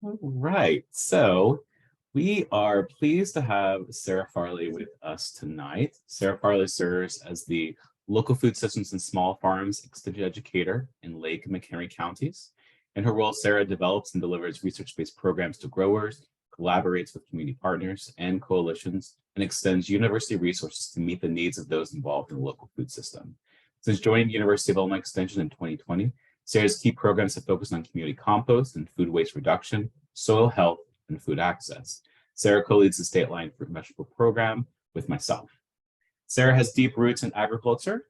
All right, so we are pleased to have Sarah Farley with us tonight. Sarah Farley serves as the Local Food Systems and Small Farms Extension Educator in Lake and McHenry counties. In her role, Sarah develops and delivers research-based programs to growers, collaborates with community partners and coalitions, and extends university resources to meet the needs of those involved in the local food system. Since joining the University of Illinois Extension in 2020, Sarah's key programs have focused on community compost and food waste reduction, soil health, and food access. Sarah co-leads the state line fruit and vegetable program with myself. Sarah has deep roots in agriculture.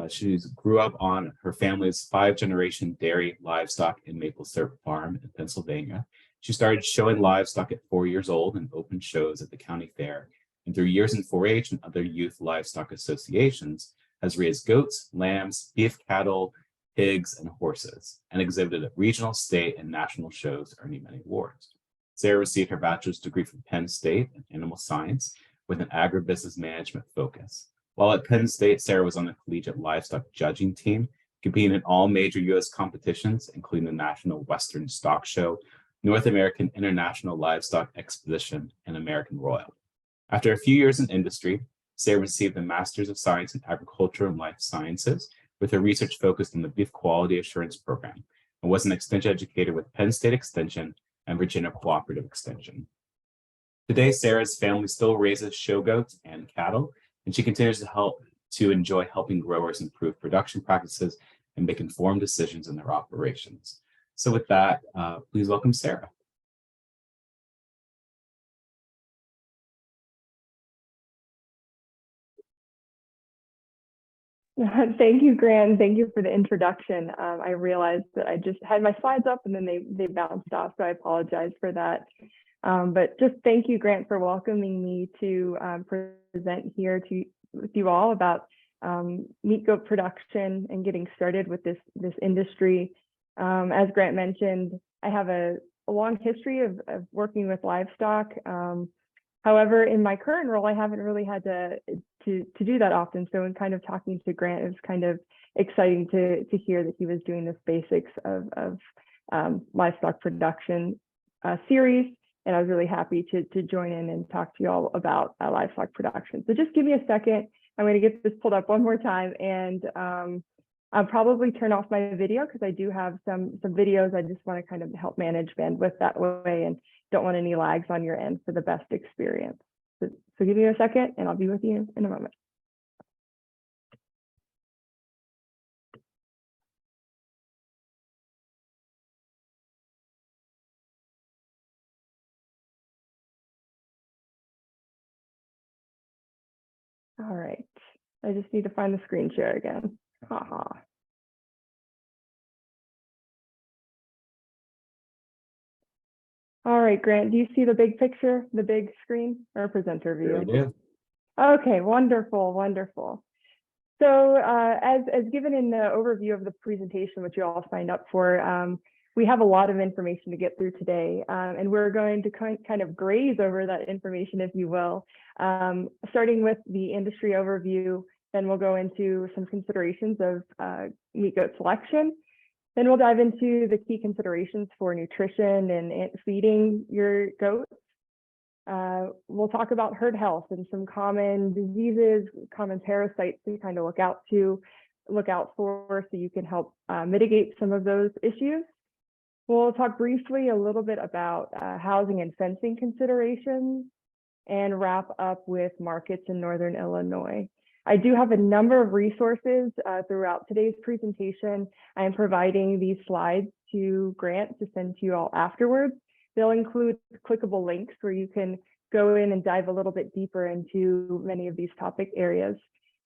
She grew up on her family's 5-generation dairy, livestock, and maple syrup farm in Pennsylvania. She started showing livestock at 4 years old and opened shows at the county fair. And through years in 4-H and other youth livestock associations, has raised goats, lambs, beef cattle, pigs, and horses, and exhibited at regional, state, and national shows, earning many awards. Sarah received her bachelor's degree from Penn State in animal science with an agribusiness management focus. While at Penn State, Sarah was on the collegiate livestock judging team, competing in all major U.S. competitions, including the National Western Stock Show, North American International Livestock Exposition, and American Royal. After a few years in industry, Sarah received a Master's of Science in Agriculture and Life Sciences, with her research focused on the Beef Quality Assurance Program, and was an extension educator with Penn State Extension and Virginia Cooperative Extension. Today, Sarah's family still raises show goats and cattle, and she continues to enjoy helping growers improve production practices and make informed decisions in their operations. So with that, please welcome Sarah. Thank you, Grant. Thank you for the introduction. I realized that I just had my slides up and then they bounced off, so I apologize for that. But just thank you, Grant, for welcoming me to present here with you all about meat goat production and getting started with this industry. As Grant mentioned, I have a long history of working with livestock. However, in my current role, I haven't really had to do that often. So in kind of talking to Grant, it was kind of exciting to hear that he was doing this basics of livestock production series. And I was really happy to join in and talk to you all about livestock production. So just give me a second. I'm going to get this pulled up one more time, and I'll probably turn off my video because I do have some videos. I just want to kind of help manage bandwidth that way and don't want any lags on your end for the best experience. So give me a second and I'll be with you in a moment. All right, I just need to find the screen share again. Haha. All right, Grant, do you see the big picture, the big screen, or presenter view? Sure do. Okay, wonderful, wonderful. So as given in the overview of the presentation, which you all signed up for, we have a lot of information to get through today, and we're going to kind of graze over that information, if you will, starting with the industry overview. Then we'll go into some considerations of meat goat selection. Then we'll dive into the key considerations for nutrition and feeding your goats. We'll talk about herd health and some common diseases, common parasites to kind of look out for so you can help mitigate some of those issues. We'll talk briefly a little bit about housing and fencing considerations and wrap up with markets in Northern Illinois. I do have a number of resources throughout today's presentation. I am providing these slides to Grant to send to you all afterwards. They'll include clickable links where you can go in and dive a little bit deeper into many of these topic areas.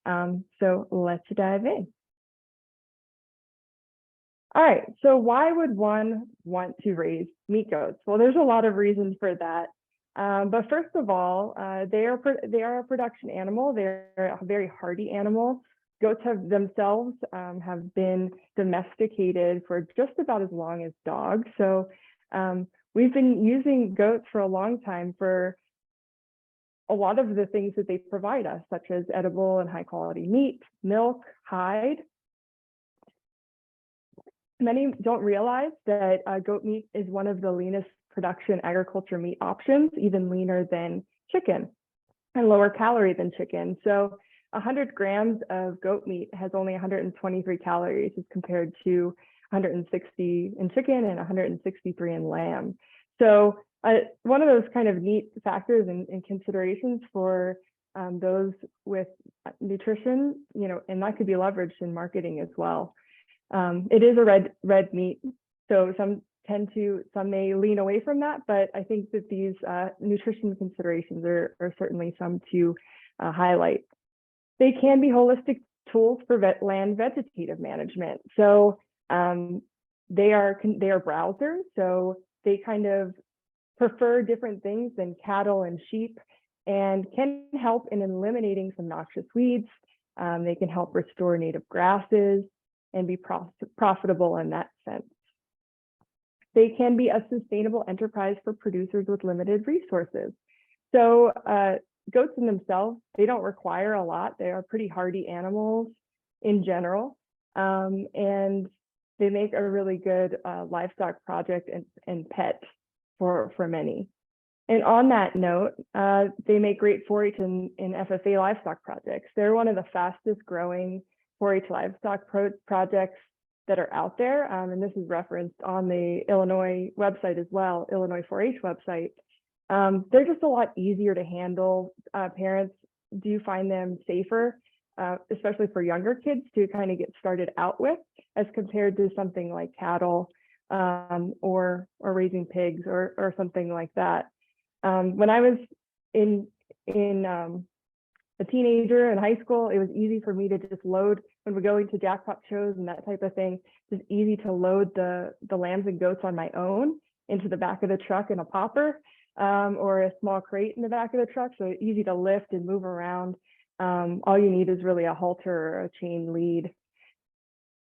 So let's dive in. All right, so why would one want to raise meat goats? Well, there's a lot of reasons for that. But first of all, they are a production animal. They're a very hardy animal. Goats have themselves have been domesticated for just about as long as dogs. So we've been using goats for a long time for a lot of the things that they provide us, such as edible and high quality meat, milk, hide. Many don't realize that goat meat is one of the leanest production agriculture meat options, even leaner than chicken and lower calorie than chicken. So 100 grams of goat meat has only 123 calories as compared to 160 in chicken and 163 in lamb. So one of those kind of neat factors and considerations for those with nutrition, and that could be leveraged in marketing as well. It is a red meat, so some may lean away from that, but I think that these nutrition considerations are certainly some to highlight. They can be holistic tools for land vegetative management. So they are browsers, so they kind of prefer different things than cattle and sheep, and can help in eliminating some noxious weeds. They can help restore native grasses and be profitable in that sense. They can be a sustainable enterprise for producers with limited resources. So goats in themselves, they don't require a lot. They are pretty hardy animals in general, and they make a really good livestock project and pet for many. And on that note, they make great 4-H and FFA livestock projects. They're one of the fastest growing 4-H livestock projects that are out there. And this is referenced on the Illinois website as well, Illinois 4-H website. They're just a lot easier to handle. Parents do find them safer, especially for younger kids to kind of get started out with, as compared to something like cattle or raising pigs or something like that. When I was in a teenager in high school, it was easy for me to just load, when we're going to jackpot shows and that type of thing, just easy to load the lambs and goats on my own into the back of the truck in a popper or a small crate in the back of the truck. So easy to lift and move around. All you need is really a halter or a chain lead.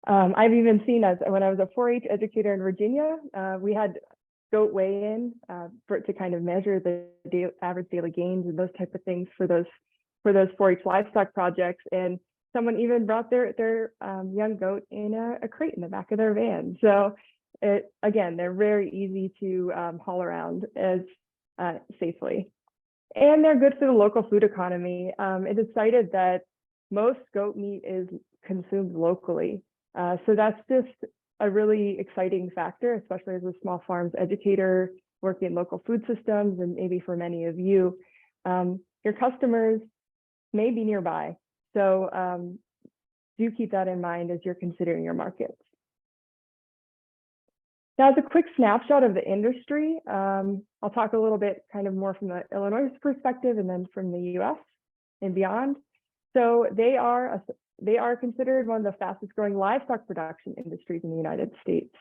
I've even seen, when I was a 4-H educator in Virginia, we had goat weigh-in for it to kind of measure the average daily gains and those type of things for those 4-H livestock projects. And someone even brought their young goat in a crate in the back of their van. So again, they're very easy to haul around as safely. And they're good for the local food economy. It is cited that most goat meat is consumed locally. So that's just a really exciting factor, especially as a small farms educator working in local food systems, and maybe for many of you, your customers may be nearby. So do keep that in mind as you're considering your markets. Now, as a quick snapshot of the industry, I'll talk a little bit kind of more from the Illinois perspective and then from the US and beyond. So they are considered one of the fastest growing livestock production industries in the United States.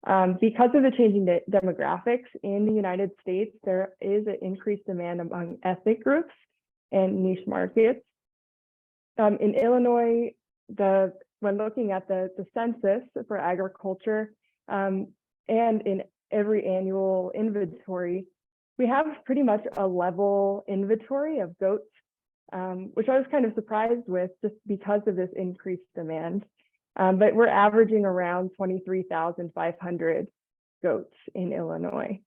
Because of the changing demographics in the United States, there is an increased demand among ethnic groups and niche markets. In Illinois, when looking at the census for agriculture and in every annual inventory, we have pretty much a level inventory of goats, which I was kind of surprised with just because of this increased demand. But we're averaging around 23,500 goats in Illinois.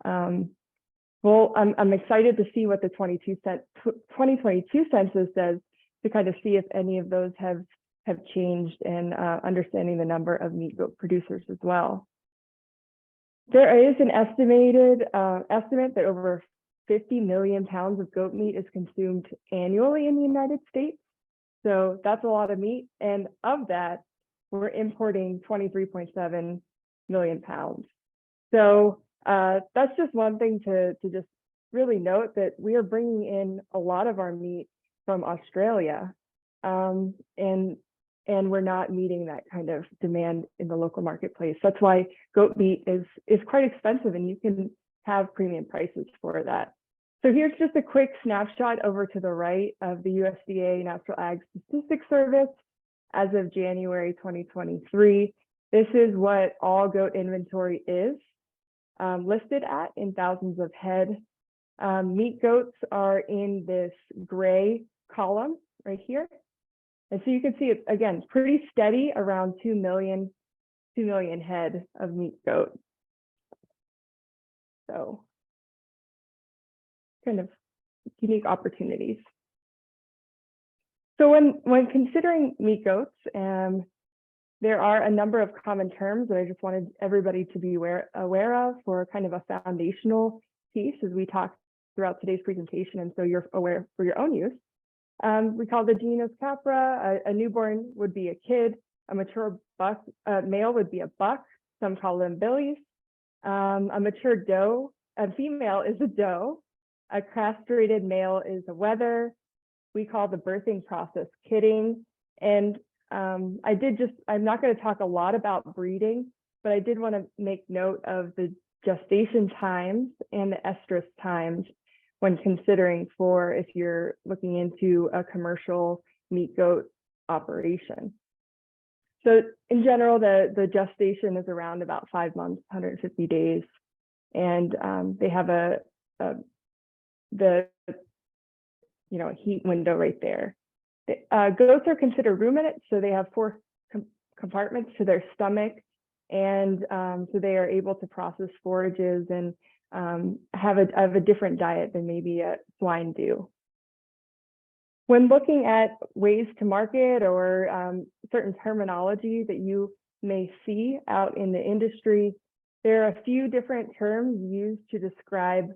Well, I'm excited to see what the 2022 census says, to kind of see if any of those have changed, and understanding the number of meat goat producers as well. There is an estimate that over 50 million pounds of goat meat is consumed annually in the United States. So that's a lot of meat. And of that, we're importing 23.7 million pounds. So that's just one thing to just really note, that we are bringing in a lot of our meat from Australia, and we're not meeting that kind of demand in the local marketplace. That's why goat meat is quite expensive, and you can have premium prices for that. So here's just a quick snapshot over to the right of the USDA Natural Ag Statistics Service as of January 2023. This is what all goat inventory is listed at in thousands of head. Meat goats are in this gray column right here. And so you can see it, again, pretty steady around 2 million 2 million head of meat goat. So kind of unique opportunities. So when considering meat goats, there are a number of common terms that I just wanted everybody to be aware of for kind of a foundational piece as we talk throughout today's presentation, and so you're aware for your own use. We call the genus capra. A newborn would be a kid. A mature buck, male would be a buck. Some call them billies. A mature doe, a female is a doe. A castrated male is a wether. We call the birthing process kidding. And I'm not going to talk a lot about breeding, but I did want to make note of the gestation times and the estrus times when considering for if you're looking into a commercial meat goat operation. So in general, the gestation is around about 5 months, 150 days, and they have a heat window right there. Goats are considered ruminants, so they have 4 compartments to their stomach, and so they are able to process forages and have a different diet than maybe swine do. When looking at ways to market or certain terminology that you may see out in the industry, there are a few different terms used to describe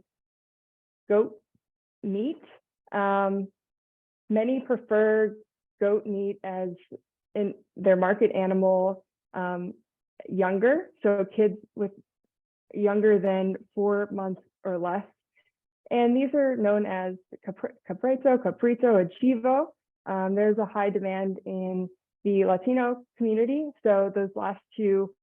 goat meat. Many prefer goat meat as in their market animal younger, so kids with younger than 4 months or less. And these are known as caprito, and chivo. There's a high demand in the Latino community, so those last 2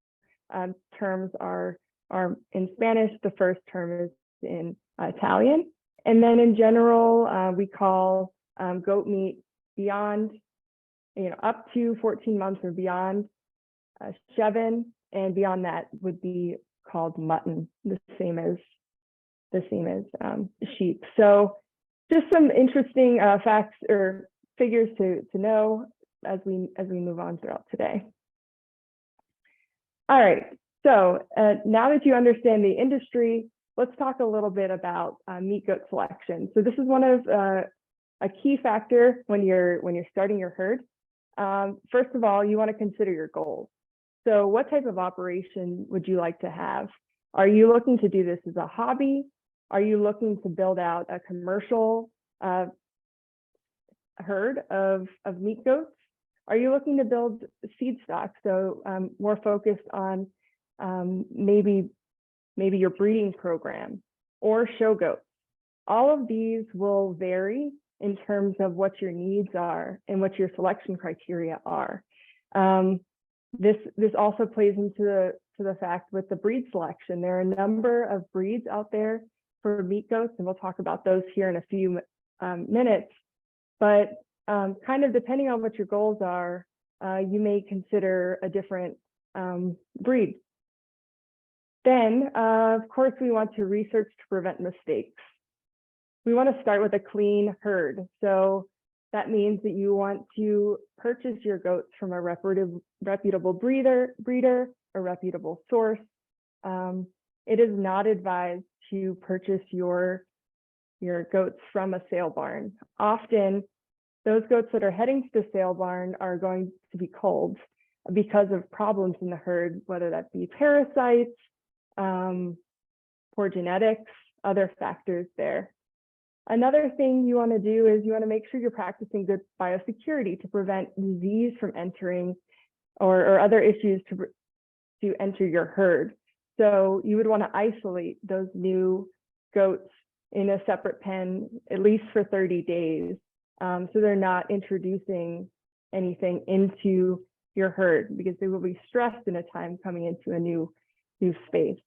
terms are in Spanish. The first term is in Italian. And then in general, we call goat meat beyond, up to 14 months or beyond, chevin, and beyond that would be called mutton, the same as sheep. So just some interesting facts or figures to know as we move on throughout today. All right, so now that you understand the industry, let's talk a little bit about meat goat selection. So this is one of a key factor when you're starting your herd. First of all, you want to consider your goals. So what type of operation would you like to have? Are you looking to do this as a hobby? Are you looking to build out a commercial herd of meat goats? Are you looking to build seed stock? So more focused on maybe your breeding program or show goats. All of these will vary in terms of what your needs are and what your selection criteria are. This also plays into the fact with the breed selection. There are a number of breeds out there for meat goats, and we'll talk about those here in a few minutes. But kind of depending on what your goals are, you may consider a different breed. Then, of course, we want to research to prevent mistakes. We want to start with a clean herd. So that means that you want to purchase your goats from a reputable breeder, a reputable source. It is not advised to purchase your goats from a sale barn. Often, those goats that are heading to the sale barn are going to be culled because of problems in the herd, whether that be parasites, poor genetics, other factors there. Another thing you want to do is you want to make sure you're practicing good biosecurity to prevent disease from entering or other issues to enter your herd. So you would want to isolate those new goats in a separate pen, at least for 30 days. So they're not introducing anything into your herd because they will be stressed in a time coming into a new space.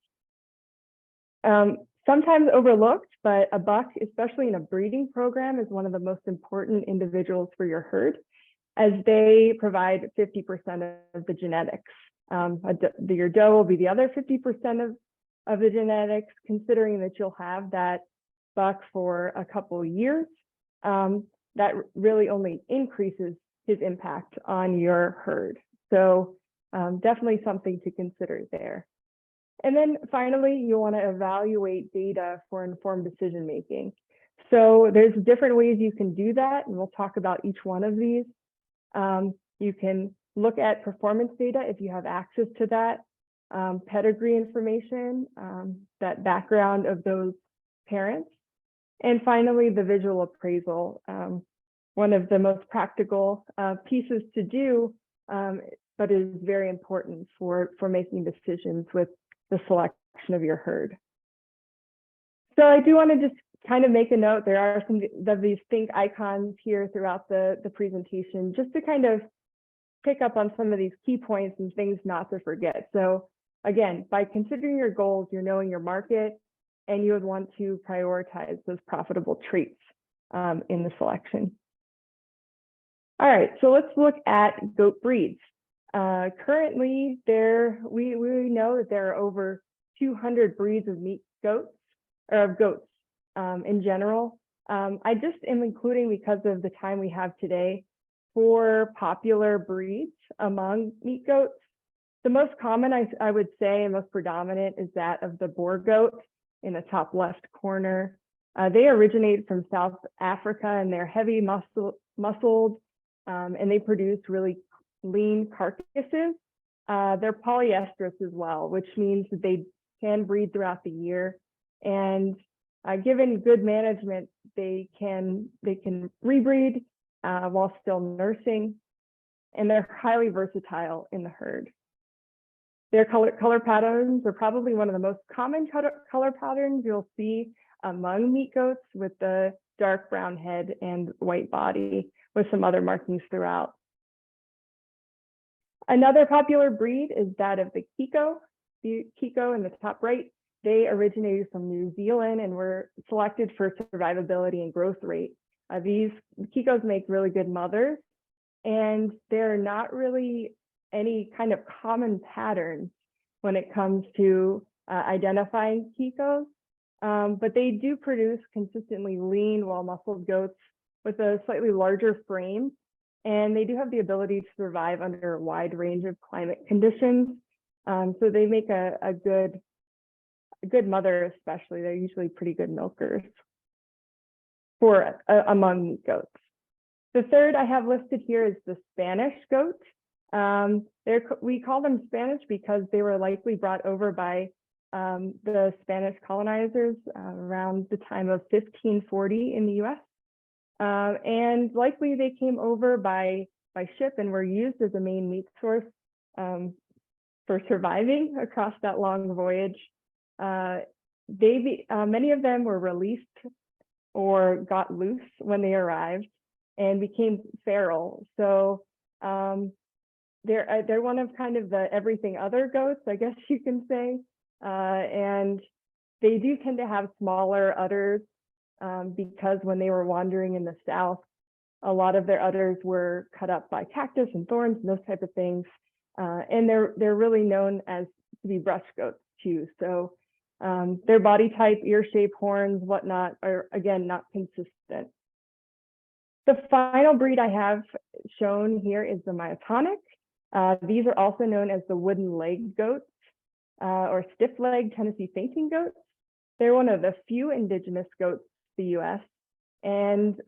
Sometimes overlooked, but a buck, especially in a breeding program, is one of the most important individuals for your herd, as they provide 50% of the genetics. Your doe will be the other 50% of the genetics, considering that you'll have that buck for a couple of years. That really only increases his impact on your herd. So definitely something to consider there. And then finally, you want to evaluate data for informed decision making. So there's different ways you can do that, and we'll talk about each one of these. You can look at performance data if you have access to that, pedigree information, that background of those parents, and finally, the visual appraisal. One of the most practical pieces to do, but is very important for making decisions with the selection of your herd. So I do want to just kind of make a note. There are some of these think icons here throughout the presentation, just to kind of pick up on some of these key points and things not to forget. So again, by considering your goals, you're knowing your market, and you would want to prioritize those profitable traits in the selection. All right, so let's look at goat breeds. Currently, we know that there are over 200 breeds of meat goats, or of goats in general. I just am including, because of the time we have today, 4 popular breeds among meat goats. The most common, I would say, and most predominant is that of the boar goat in the top left corner. They originate from South Africa, and they're heavy muscled, and they produce really lean carcasses. They're polyestrous as well, which means that they can breed throughout the year. And given good management, they can rebreed while still nursing, and they're highly versatile in the herd. Their color patterns are probably one of the most common color patterns you'll see among meat goats, with the dark brown head and white body, with some other markings throughout. Another popular breed is that of the Kiko. The Kiko in the top right, they originated from New Zealand and were selected for survivability and growth rate. These Kikos make really good mothers, and there are not really any kind of common patterns when it comes to identifying Kikos, but they do produce consistently lean, well-muscled goats with a slightly larger frame, and they do have the ability to survive under a wide range of climate conditions. So they make a good mother, especially. They're usually pretty good milkers for among meat goats. The third I have listed here is the Spanish goat. We call them Spanish because they were likely brought over by the Spanish colonizers around the time of 1540 in the US. And likely they came over by ship and were used as a main meat source for surviving across that long voyage. Many of them were released or got loose when they arrived and became feral. So they're one of kind of the everything other goats, I guess you can say. And they do tend to have smaller udders because when they were wandering in the South, a lot of their udders were cut up by cactus and thorns and those type of things. And they're really known as to be brush goats too. So their body type, ear shape, horns, whatnot, are again not consistent. The final breed I have shown here is the myotonic. These are also known as the wooden leg goats or stiff-legged Tennessee fainting goats. They're one of the few indigenous goats to the US. And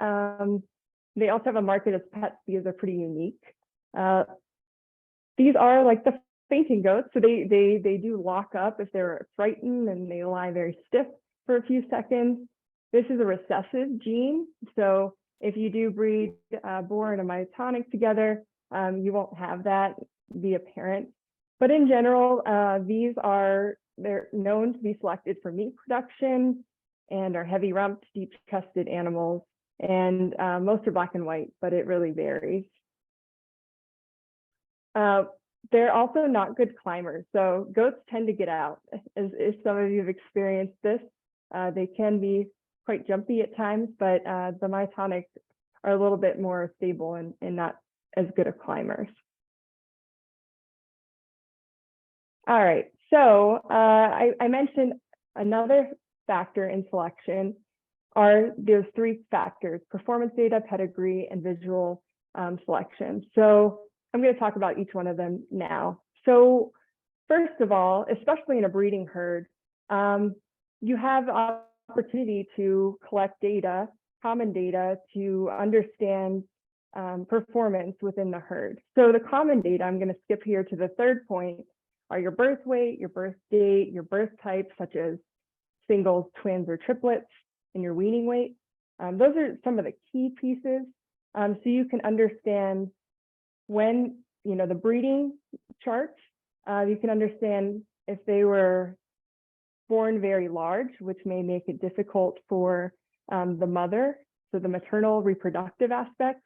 they also have a market as pets because they're pretty unique. These are like the fainting goats. So they do lock up if they're frightened, and they lie very stiff for a few seconds. This is a recessive gene. So if you do breed a boar and a myotonic together, you won't have that be apparent. But in general, they're known to be selected for meat production and are heavy rumped, deep chested animals. And most are black and white, but it really varies. They're also not good climbers. So goats tend to get out. As some of you have experienced this, they can be quite jumpy at times, but the myotonics are a little bit more stable and not as good of climbers. All right, so I mentioned another factor in selection are those 3 factors: performance data, pedigree, and visual selection. So I'm going to talk about each one of them now. So first of all, especially in a breeding herd, you have opportunity to collect data, common data, to understand performance within the herd. So the common data, I'm going to skip here to the third point, are your birth weight, your birth date, your birth type, such as singles, twins, or triplets, and your weaning weight. Those are some of the key pieces. So you can understand when, the breeding charts, you can understand if they were born very large, which may make it difficult for the mother, so the maternal reproductive aspects.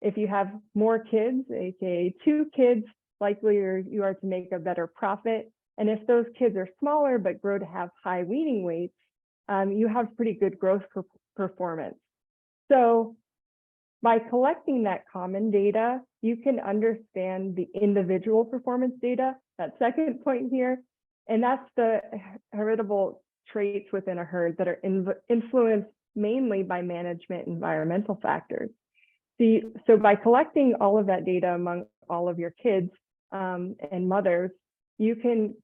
If you have more kids, aka 2 kids, likely you are to make a better profit. And if those kids are smaller but grow to have high weaning weights, you have pretty good growth performance. So by collecting that common data, you can understand the individual performance data, that second point here, and that's the heritable traits within a herd that are influenced mainly by management environmental factors. So by collecting all of that data among all of your kids and mothers, you can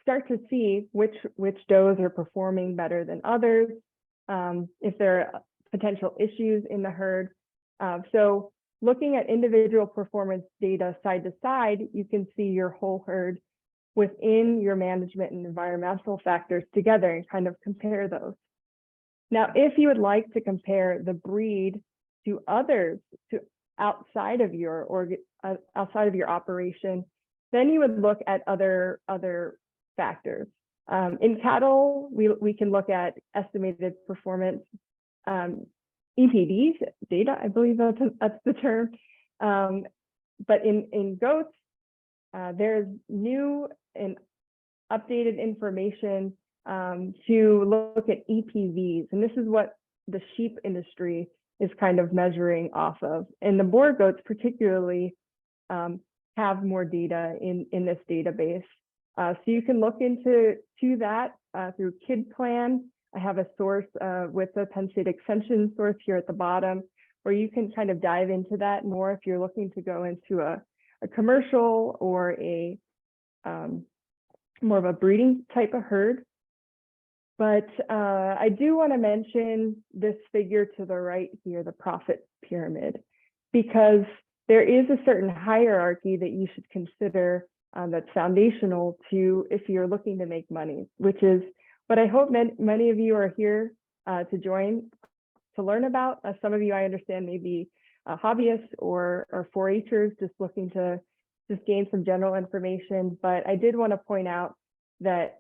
start to see which does are performing better than others, if there are potential issues in the herd. So looking at individual performance data side to side, you can see your whole herd within your management and environmental factors together and kind of compare those. Now, if you would like to compare the breed to others, to outside of your operation, then you would look at other factors. In cattle, we can look at estimated performance, EPDs data, I believe that's the term. But in goats, there's new and updated information to look at EPVs, and this is what the sheep industry is kind of measuring off of. And the boar goats particularly have more data in this database. So you can look into that through Kid Plan. I have a source with the Penn State Extension source here at the bottom, where you can kind of dive into that more if you're looking to go into a commercial or a more of a breeding type of herd. But I do want to mention this figure to the right here, the profit pyramid, because there is a certain hierarchy that you should consider that's foundational to if you're looking to make money, which is what I hope many of you are here to join, to learn about. Some of you, I understand, may be hobbyists or 4-Hers just looking to just gain some general information. But I did want to point out that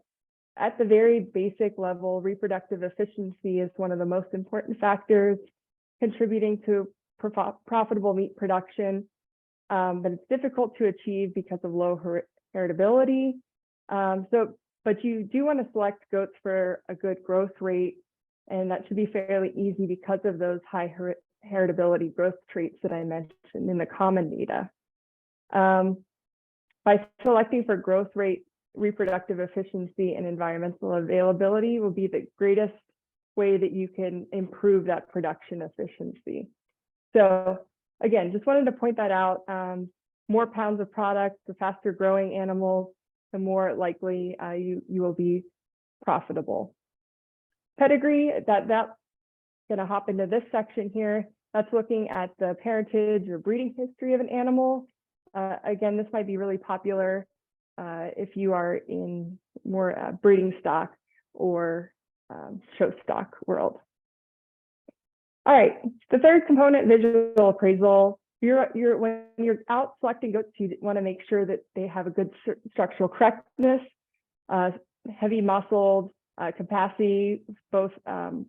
at the very basic level, reproductive efficiency is one of the most important factors contributing to profitable meat production. But it's difficult to achieve because of low heritability. But you do want to select goats for a good growth rate, and that should be fairly easy because of those high heritability growth traits that I mentioned in the common data. By selecting for growth rate, reproductive efficiency, and environmental availability will be the greatest way that you can improve that production efficiency. So again, just wanted to point that out. More pounds of product, the faster growing animals, the more likely you will be profitable. Pedigree, that's going to hop into this section here. That's looking at the parentage or breeding history of an animal. Again, this might be really popular if you are in more breeding stock or show stock world. All right, the third component, visual appraisal. When you're out selecting goats, you want to make sure that they have a good structural correctness, heavy muscled, capacity, both so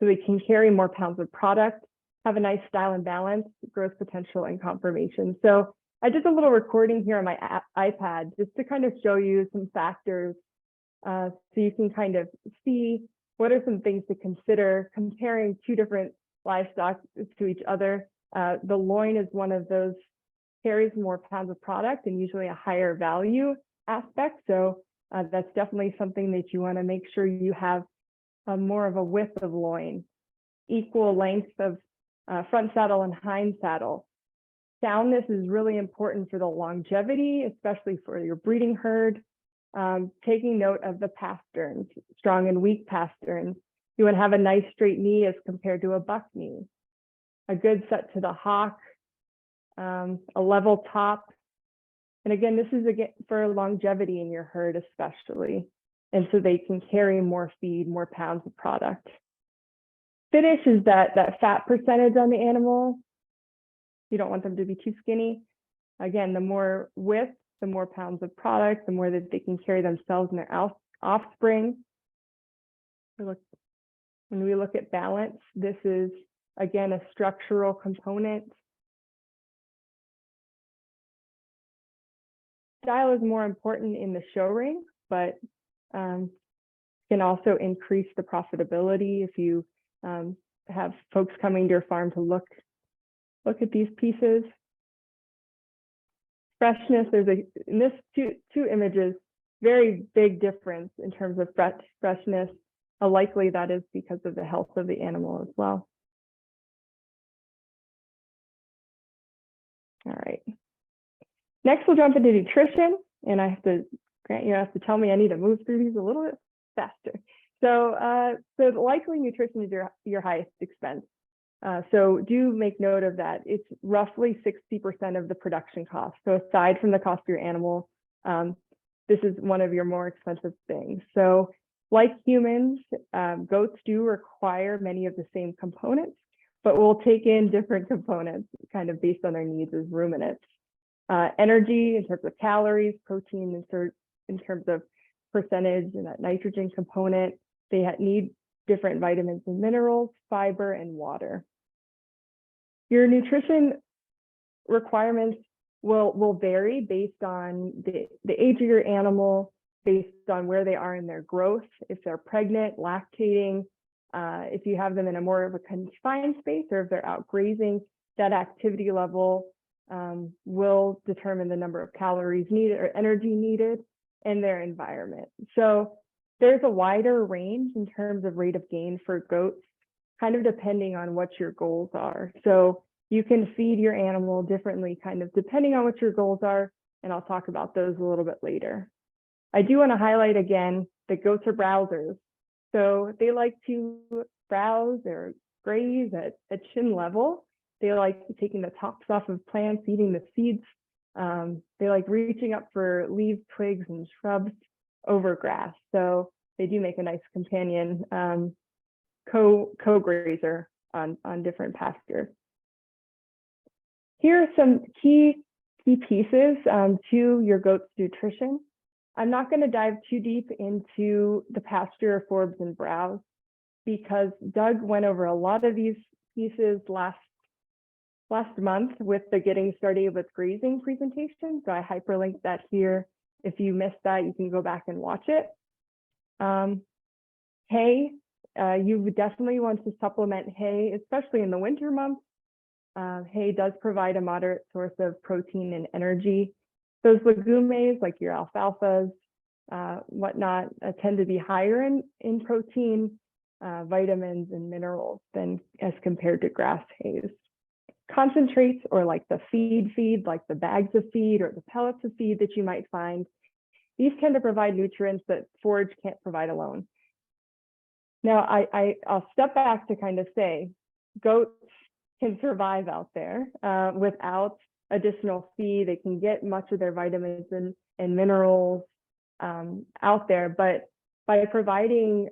they can carry more pounds of product, have a nice style and balance, growth potential, and conformation. So I did a little recording here on my iPad just to kind of show you some factors so you can kind of see what are some things to consider comparing 2 different livestock to each other. The loin is one of those, carries more pounds of product and usually a higher value aspect. So that's definitely something that you want to make sure you have more of a width of loin, equal length of front saddle and hind saddle, soundness is really important for the longevity, especially for your breeding herd. Taking note of the pasterns, strong and weak pasterns. You want to have a nice straight knee as compared to a buck knee. A good set to the hock, a level top. And again, this is again for longevity in your herd especially. And so they can carry more feed, more pounds of product. Finish is that fat percentage on the animal. You don't want them to be too skinny. Again, the more width, the more pounds of product, the more that they can carry themselves and their offspring. When we look at balance, this is, again, a structural component. Style is more important in the show ring, but can also increase the profitability if you have folks coming to your farm to look at these pieces. Freshness, in this two images, very big difference in terms of freshness. Likely that is because of the health of the animal as well. All right. Next, we'll jump into nutrition, and I have to, Grant, you have to tell me I need to move through these a little bit faster. So likely nutrition is your highest expense. So do make note of that. It's roughly 60% of the production cost. So aside from the cost of your animal, this is one of your more expensive things. So like humans, goats do require many of the same components, but we'll take in different components kind of based on their needs as ruminants. Energy in terms of calories, protein in terms of percentage and that nitrogen component. They need different vitamins and minerals, fiber, and water. Your nutrition requirements will vary based on the age of your animal, based on where they are in their growth, if they're pregnant, lactating, if you have them in a more of a confined space, or if they're out grazing, that activity level will determine the number of calories needed or energy needed in their environment. So there's a wider range in terms of rate of gain for goats, kind of depending on what your goals are. So you can feed your animal differently, kind of depending on what your goals are, and I'll talk about those a little bit later. I do want to highlight again that goats are browsers. So they like to browse or graze at chin level. They like taking the tops off of plants, eating the seeds. They like reaching up for leaves, twigs, and shrubs over grass. So they do make a nice companion co-grazer on different pastures. Here are some key pieces to your goat's nutrition. I'm not going to dive too deep into the pasture, forbs, and browse because Doug went over a lot of these pieces last month with the Getting Started with Grazing presentation. So I hyperlinked that here. If you missed that, you can go back and watch it. Hay, you would definitely want to supplement hay, especially in the winter months. Hay does provide a moderate source of protein and energy. Those legumes like your alfalfas, whatnot, tend to be higher in protein, vitamins, and minerals than as compared to grass hays. Concentrates, or like the feed, like the bags of feed or the pellets of feed that you might find, these tend to provide nutrients that forage can't provide alone. Now, I'll step back to kind of say, goats can survive out there without additional feed. They can get much of their vitamins and minerals out there, but by providing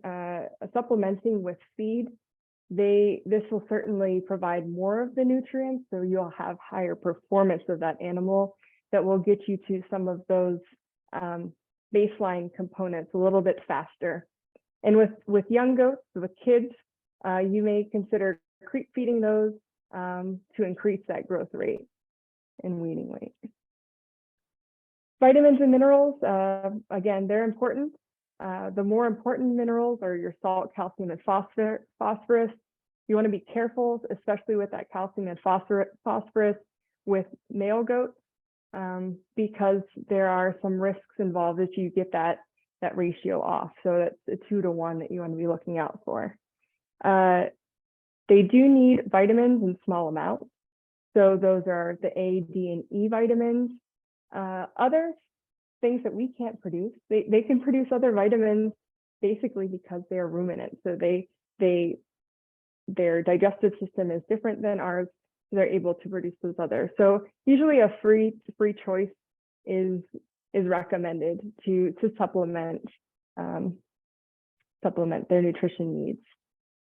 supplementing with feed, this will certainly provide more of the nutrients, so you'll have higher performance of that animal that will get you to some of those baseline components a little bit faster. And with young goats, with kids, you may consider creep feeding those to increase that growth rate and weaning weight. Vitamins and minerals, again, they're important. The more important minerals are your salt, calcium, and phosphorus. You want to be careful, especially with that calcium and phosphorus with male goats, because there are some risks involved if you get that ratio off. So that's a 2-to-1 that you want to be looking out for. They do need vitamins in small amounts. So those are the A, D, and E vitamins. Other things that we can't produce, they can produce other vitamins basically because they are ruminants. So their digestive system is different than ours. So they're able to produce those others. So usually a free choice is recommended to supplement their nutrition needs.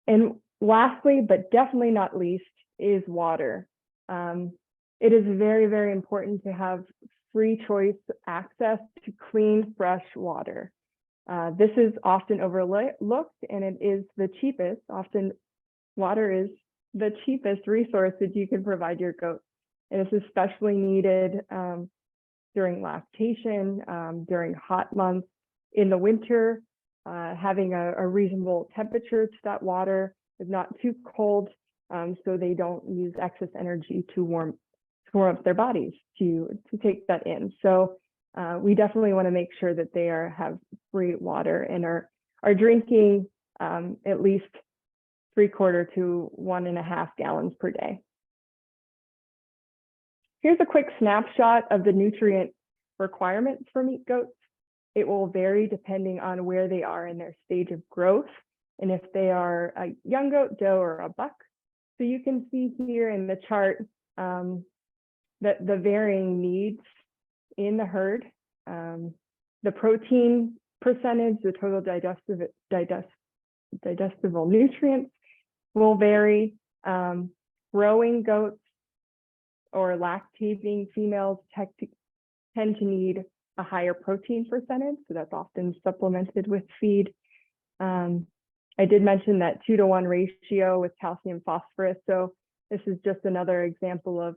And lastly, but definitely not least, is water. It is very, very important to have free choice access to clean, fresh water. This is often overlooked, and it is the cheapest. Often water is the cheapest resource that you can provide your goats. And it's especially needed during lactation, during hot months. In the winter, having a reasonable temperature to that water is not too cold, so they don't use excess energy to warm up their bodies to take that in. So we definitely want to make sure that they have free water and are drinking at least 3/4 to 1.5 gallons per day. Here's a quick snapshot of the nutrient requirements for meat goats. It will vary depending on where they are in their stage of growth and if they are a young goat, doe, or a buck. So you can see here in the chart that the varying needs in the herd, the protein percentage, the total digestible nutrients will vary. Growing goats or lactating females tend to need a higher protein percentage, so that's often supplemented with feed. I did mention that 2-to-1 ratio with calcium phosphorus, so this is just another example of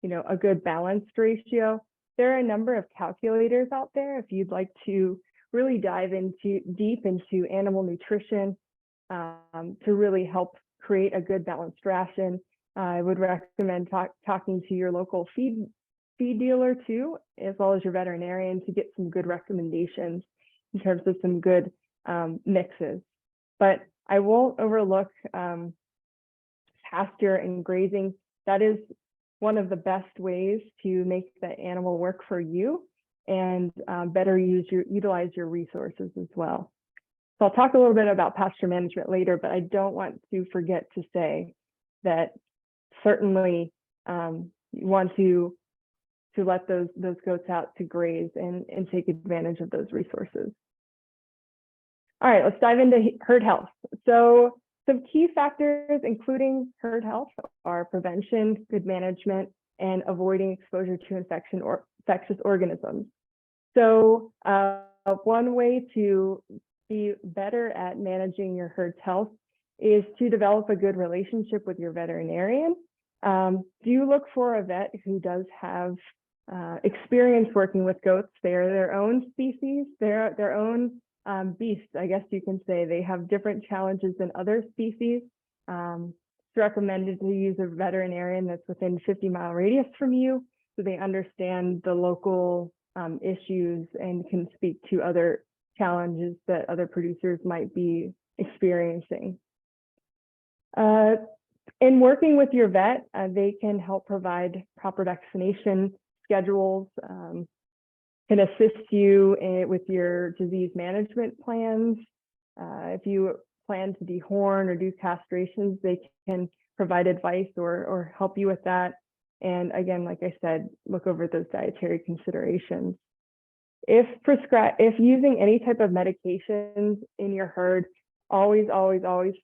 a good balanced ratio. There are a number of calculators out there if you'd like to really dive deep into animal nutrition to really help create a good balanced ration. I would recommend talking to your local feed dealer too, as well as your veterinarian, to get some good recommendations in terms of some good mixes. But I won't overlook pasture and grazing. That is one of the best ways to make the animal work for you and better utilize your resources as well. So I'll talk a little bit about pasture management later, but I don't want to forget to say that certainly you want to let those goats out to graze and take advantage of those resources. All right, let's dive into herd health. So some key factors including herd health are prevention, good management, and avoiding exposure to infection or infectious organisms. So one way to be better at managing your herd's health is to develop a good relationship with your veterinarian. Do look for a vet who does have experience working with goats. They are their own species, they're their own beasts, I guess you can say. They have different challenges than other species. It's recommended to use a veterinarian that's within 50-mile radius from you, so they understand the local issues and can speak to other challenges that other producers might be experiencing. In working with your vet, they can help provide proper vaccination schedules, can assist you with your disease management plans. If you plan to dehorn or do castrations, they can provide advice or help you with that. And again, like I said, look over those dietary considerations. If using any type of medications in your herd, always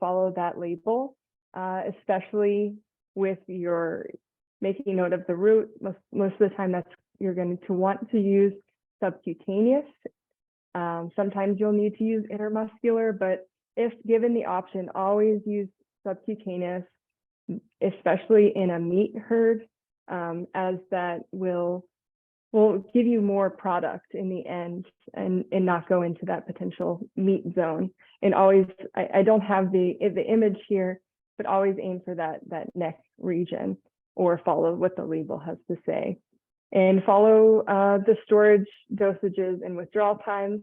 follow that label, especially with your making note of the route. Most of the time you're going to want to use subcutaneous. Sometimes you'll need to use intermuscular, but if given the option, always use subcutaneous, especially in a meat herd, as that will give you more product in the end and not go into that potential meat zone. And always, I don't have the image here, but always aim for that neck region or follow what the label has to say. And follow the storage dosages and withdrawal times.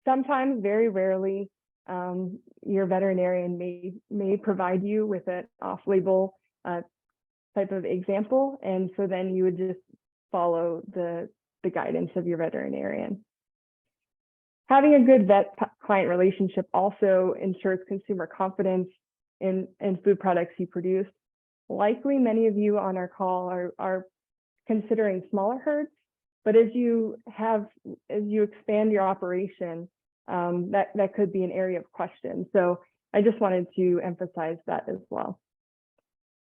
Sometimes, very rarely, your veterinarian may provide you with an off-label type of example. And so then you would just follow the guidance of your veterinarian. Having a good vet-client relationship also ensures consumer confidence in food products you produce. Likely many of you on our call are considering smaller herds, but as you expand your operation, that could be an area of question. So I just wanted to emphasize that as well.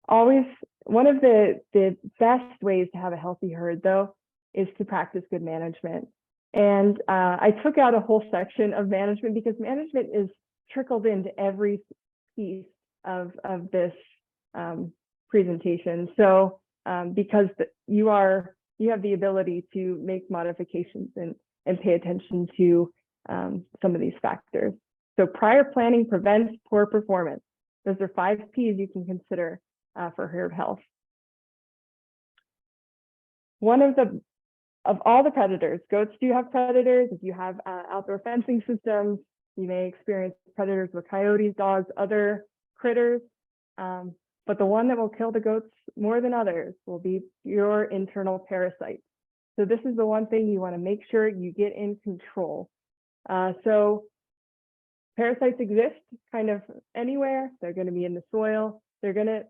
Always, one of the best ways to have a healthy herd, though, is to practice good management. And I took out a whole section of management because management is trickled into every piece of this presentation. So because you have the ability to make modifications and pay attention to some of these factors. So prior planning prevents poor performance. Those are 5 P's you can consider for herd health. One of all the predators, goats do have predators. If you have outdoor fencing systems, you may experience predators with coyotes, dogs, other critters. But the one that will kill the goats more than others will be your internal parasites. So this is the one thing you want to make sure you get in control. So parasites exist kind of anywhere. They're going to be in the soil. They're going to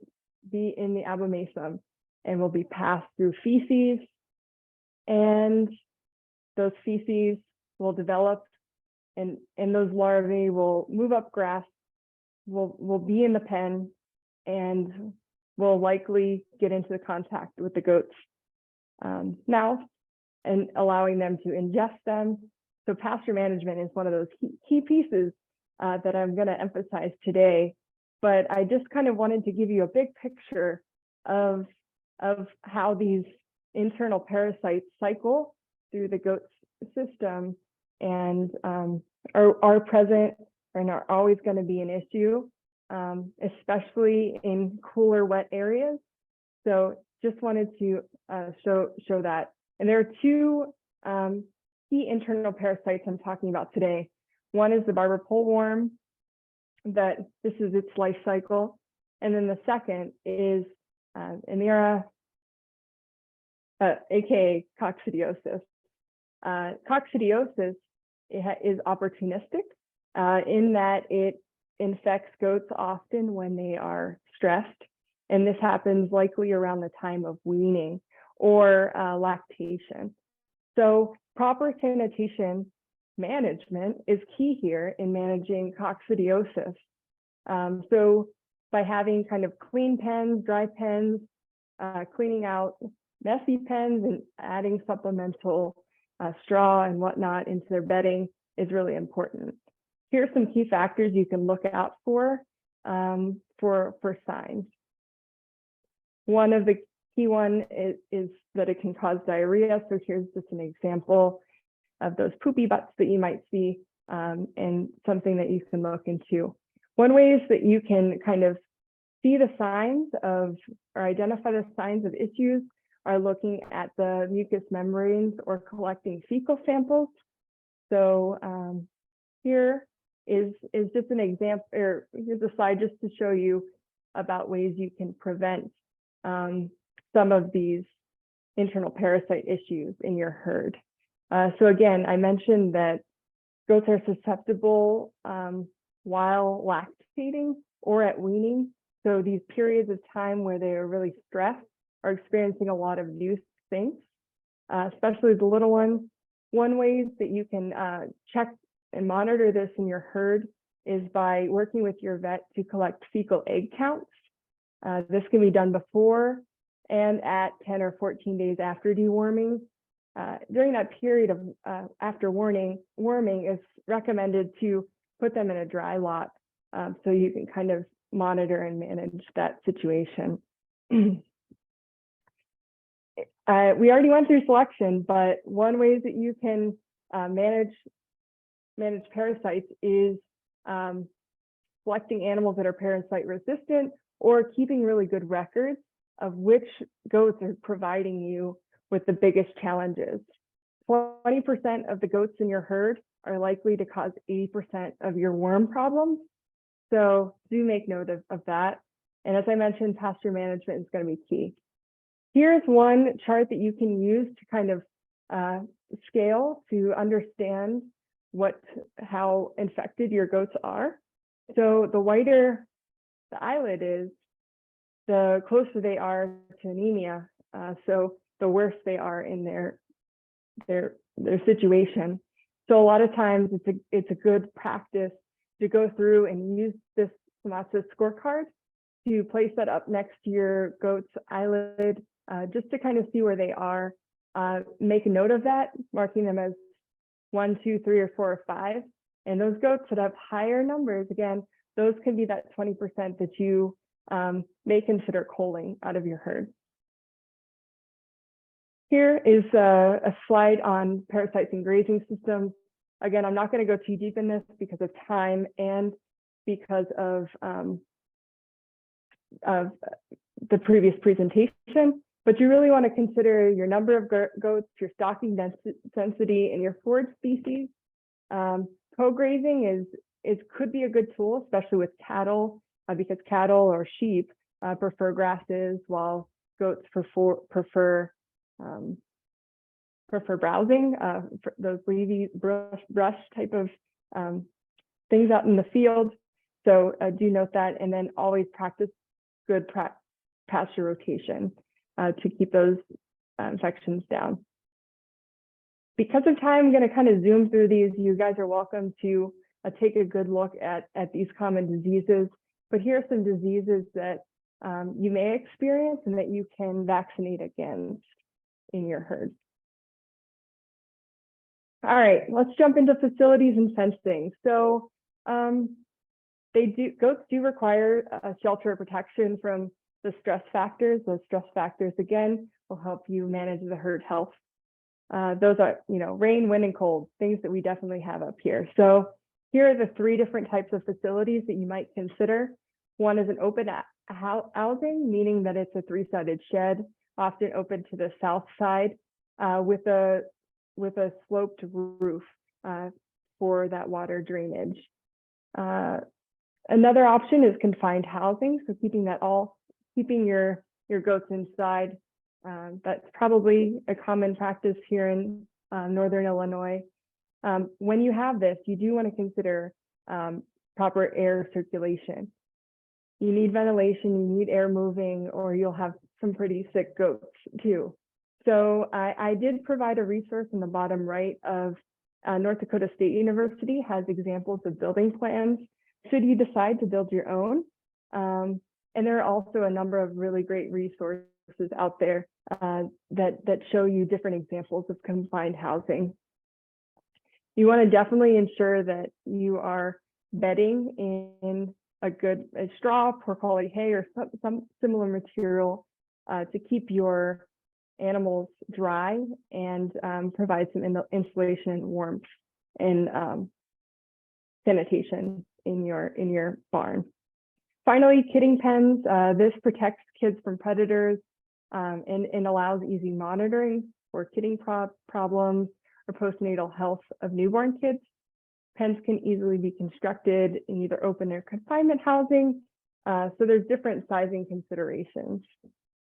be in the abomasum and will be passed through feces. And those feces will develop, and those larvae will move up grass, will be in the pen, and will likely get into the contact with the goat's mouth and allowing them to ingest them. So pasture management is one of those key pieces that I'm going to emphasize today. But I just kind of wanted to give you a big picture of how these internal parasites cycle through the goat's system and are present and are always going to be an issue, especially in cooler, wet areas. So just wanted to show that. And there are 2 key internal parasites I'm talking about today. One is the barber pole worm, that this is its life cycle. And then the second is Anira, aka coccidiosis. Coccidiosis is opportunistic in that it infects goats often when they are stressed. And this happens likely around the time of weaning or lactation. So proper sanitation management is key here in managing coccidiosis. So by having kind of clean pens, dry pens, cleaning out messy pens and adding supplemental straw and whatnot into their bedding is really important. Here are some key factors you can look out for signs. One of the key one is that it can cause diarrhea. So here's just an example of those poopy butts that you might see and something that you can look into. One way is that you can kind of see the signs of or identify the signs of issues are looking at the mucous membranes or collecting fecal samples. So here is just an example, or here's a slide just to show you about ways you can prevent some of these internal parasite issues in your herd. So again, I mentioned that goats are susceptible while lactating or at weaning. So these periods of time where they are really stressed are experiencing a lot of new things, especially the little ones. One way that you can check and monitor this in your herd is by working with your vet to collect fecal egg counts. This can be done before and at 10 or 14 days after deworming. During that period of after worming, it's recommended to put them in a dry lot so you can kind of monitor and manage that situation. We already went through selection, but one way that you can manage parasites is selecting animals that are parasite resistant or keeping really good records of which goats are providing you with the biggest challenges. 20% of the goats in your herd are likely to cause 80% of your worm problems. So do make note of that. And as I mentioned, pasture management is going to be key. Here's one chart that you can use to kind of scale to understand how infected your goats are. So the whiter the eyelid is, the closer they are to anemia. So the worse they are in their situation. So a lot of times it's a good practice to go through and use this SOMASA scorecard to place that up next to your goat's eyelid, just to kind of see where they are. Make a note of that, marking them as 1, 2, 3, or 4, or 5. And those goats that have higher numbers, again, those can be that 20% that you may consider culling out of your herd. Here is a slide on parasites and grazing systems. Again, I'm not going to go too deep in this because of time and because of the previous presentation, but you really want to consider your number of goats, your stocking density, and your forage species. Co-grazing could be a good tool, especially with cattle, because cattle or sheep prefer grasses, while goats prefer browsing, for those leafy brush type of things out in the field. So do note that, and then always practice good pasture rotation to keep those infections down. Because of time, I'm going to kind of zoom through these. You guys are welcome to take a good look at these common diseases. But here are some diseases that you may experience and that you can vaccinate against in your herd. All right, let's jump into facilities and fencing. So goats do require shelter or protection from the stress factors. Those stress factors, again, will help you manage the herd health. Those are, rain, wind, and cold, things that we definitely have up here. So here are the 3 different types of facilities that you might consider. One is an open housing, meaning that it's a 3-sided shed, often open to the south side, with a sloped roof for that water drainage. Another option is confined housing, so keeping your goats inside. That's probably a common practice here in Northern Illinois. When you have this, you do want to consider proper air circulation. You need ventilation, you need air moving, or you'll have some pretty sick goats too. So I did provide a resource in the bottom right of North Dakota State University has examples of building plans should you decide to build your own. And there are also a number of really great resources out there that show you different examples of confined housing. You want to definitely ensure that you are bedding in a straw, poor quality hay, or some similar material to keep your animals dry and provide some insulation and warmth and sanitation in your barn. Finally, kidding pens. This protects kids from predators and allows easy monitoring for kidding problems or postnatal health of newborn kids. Pens can easily be constructed in either open or confinement housing. So there's different sizing considerations.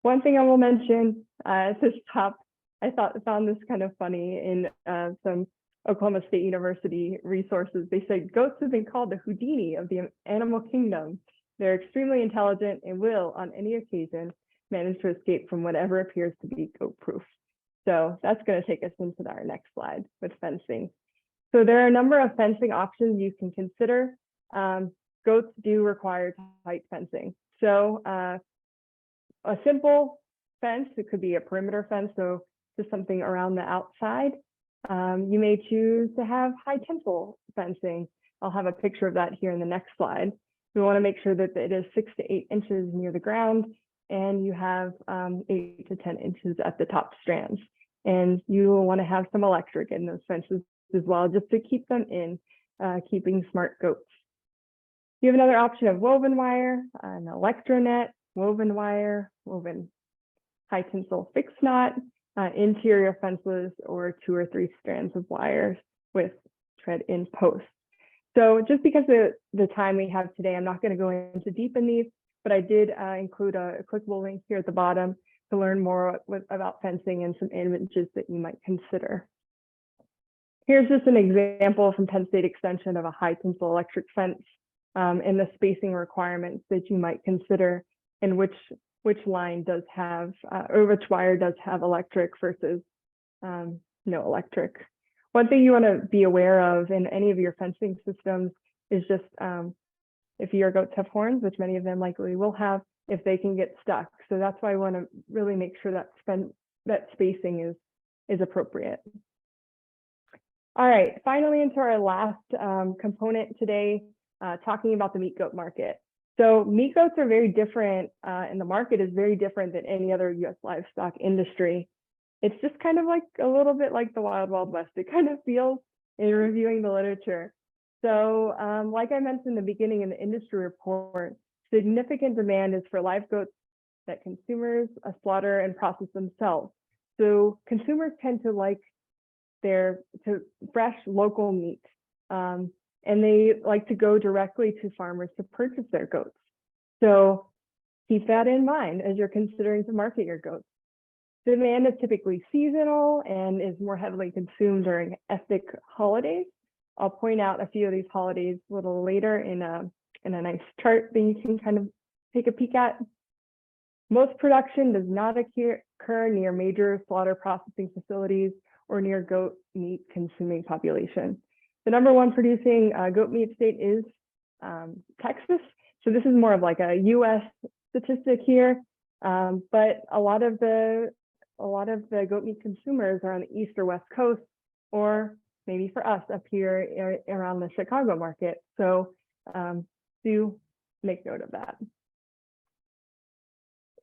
One thing I will mention at this top, I found this kind of funny in some Oklahoma State University resources. They said goats have been called the Houdini of the animal kingdom. They're extremely intelligent and will, on any occasion, manage to escape from whatever appears to be goat-proof. So that's going to take us into our next slide with fencing. So there are a number of fencing options you can consider. Goats do require tight fencing. So a simple fence, it could be a perimeter fence, so just something around the outside. You may choose to have high tensile fencing. I'll have a picture of that here in the next slide. We want to make sure that it is 6 to 8 inches near the ground, and you have 8 to 10 inches at the top strands. And you will want to have some electric in those fences as well, just to keep them in, keeping smart goats. You have another option of woven wire, an electronet, woven wire, woven high tensile fixed knot, interior fences, or 2 or 3 strands of wires with tread-in posts. So just because of the time we have today, I'm not going to go into deep in these, but I did include a clickable link here at the bottom to learn more about fencing and some images that you might consider. Here's just an example from Penn State Extension of a high tensile electric fence and the spacing requirements that you might consider, and which line does have, or which wire does have electric versus no electric. One thing you want to be aware of in any of your fencing systems is just if your goats have horns, which many of them likely will have, if they can get stuck. So that's why I want to really make sure that spacing is appropriate. All right, finally into our last component today, talking about the meat goat market. So meat goats are very different, and the market is very different than any other U.S. livestock industry. It's just kind of like a little bit like the Wild Wild West. It kind of feels in reviewing the literature. So like I mentioned in the beginning in the industry report, significant demand is for live goats that consumers slaughter and process themselves. So consumers tend to like fresh local meat, and they like to go directly to farmers to purchase their goats. So keep that in mind as you're considering to market your goats. Demand is typically seasonal and is more heavily consumed during ethnic holidays. I'll point out a few of these holidays a little later in a nice chart that you can kind of take a peek at. Most production does not occur near major slaughter processing facilities or near goat meat consuming population. The #1 producing goat meat state is Texas. So this is more of like a US statistic here, but a lot of the goat meat consumers are on the East or West Coast, or maybe for us up here around the Chicago market. So do make note of that.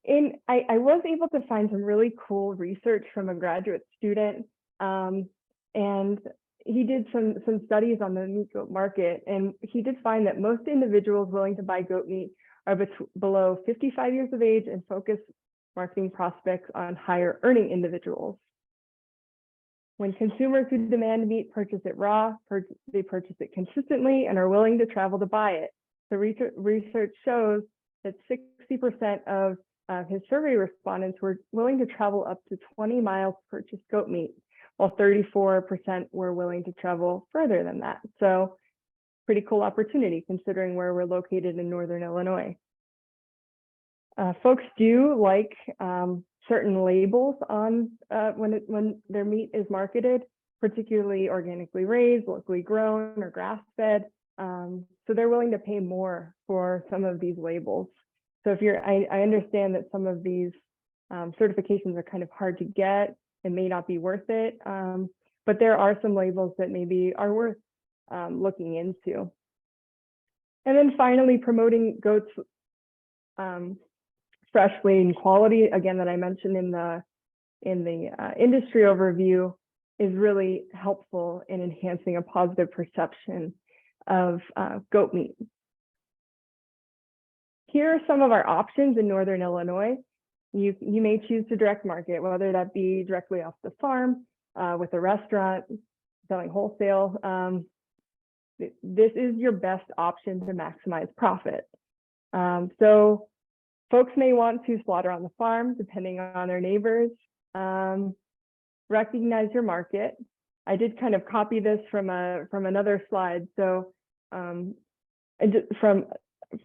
I was able to find some really cool research from a graduate student, and he did some studies on the meat goat market, and he did find that most individuals willing to buy goat meat are below 55 years of age and focus marketing prospects on higher earning individuals. When consumers who demand meat purchase it raw, they purchase it consistently and are willing to travel to buy it. The research shows that 60% of his survey respondents were willing to travel up to 20 miles to purchase goat meat, while 34% were willing to travel further than that. So pretty cool opportunity considering where we're located in Northern Illinois. Folks do like certain labels on when their meat is marketed, particularly organically raised, locally grown, or grass-fed. So they're willing to pay more for some of these labels. So if I understand that some of these certifications are kind of hard to get and may not be worth it, but there are some labels that maybe are worth looking into. And then finally, promoting goats fresh weight and quality, again, that I mentioned in the industry overview, is really helpful in enhancing a positive perception of goat meat. Here are some of our options in Northern Illinois. You may choose to direct market, whether that be directly off the farm, with a restaurant, selling wholesale. This is your best option to maximize profit. So folks may want to slaughter on the farm, depending on their neighbors. Recognize your market. I did kind of copy this from another slide, so from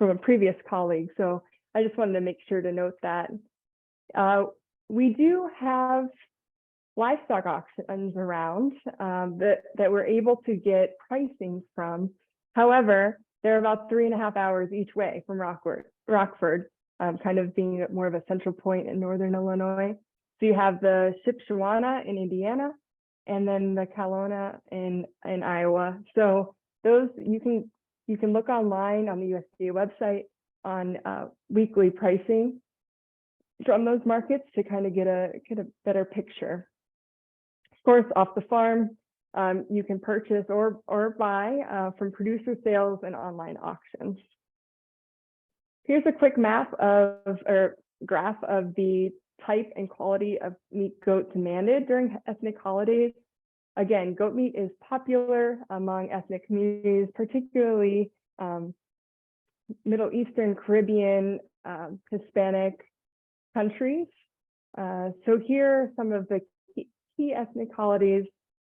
a previous colleague. So I just wanted to make sure to note that. We do have livestock auctions around that we're able to get pricing from. However, they're about 3.5 hours each way from Rockford, kind of being more of a central point in Northern Illinois. So you have the Shipshewana in Indiana, and then the Kalona in Iowa. So those you can look online on the USDA website on weekly pricing from those markets to kind of get a better picture. Of course, off the farm, you can purchase or buy from producer sales and online auctions. Here's a quick map or graph of the type and quality of meat goat demanded during ethnic holidays. Again, goat meat is popular among ethnic communities, particularly Middle Eastern, Caribbean, Hispanic countries. So here are some of the key ethnic holidays,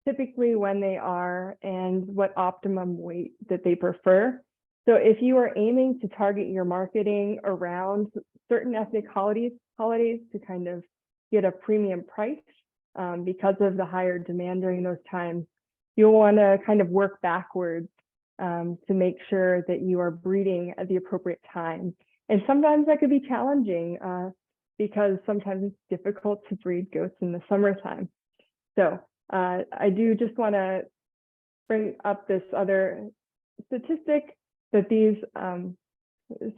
typically when they are and what optimum weight that they prefer. So if you are aiming to target your marketing around certain ethnic holidays to kind of get a premium price because of the higher demand during those times, you'll want to kind of work backwards to make sure that you are breeding at the appropriate time. And sometimes that could be challenging because sometimes it's difficult to breed goats in the summertime. So I do just want to bring up this other statistic that these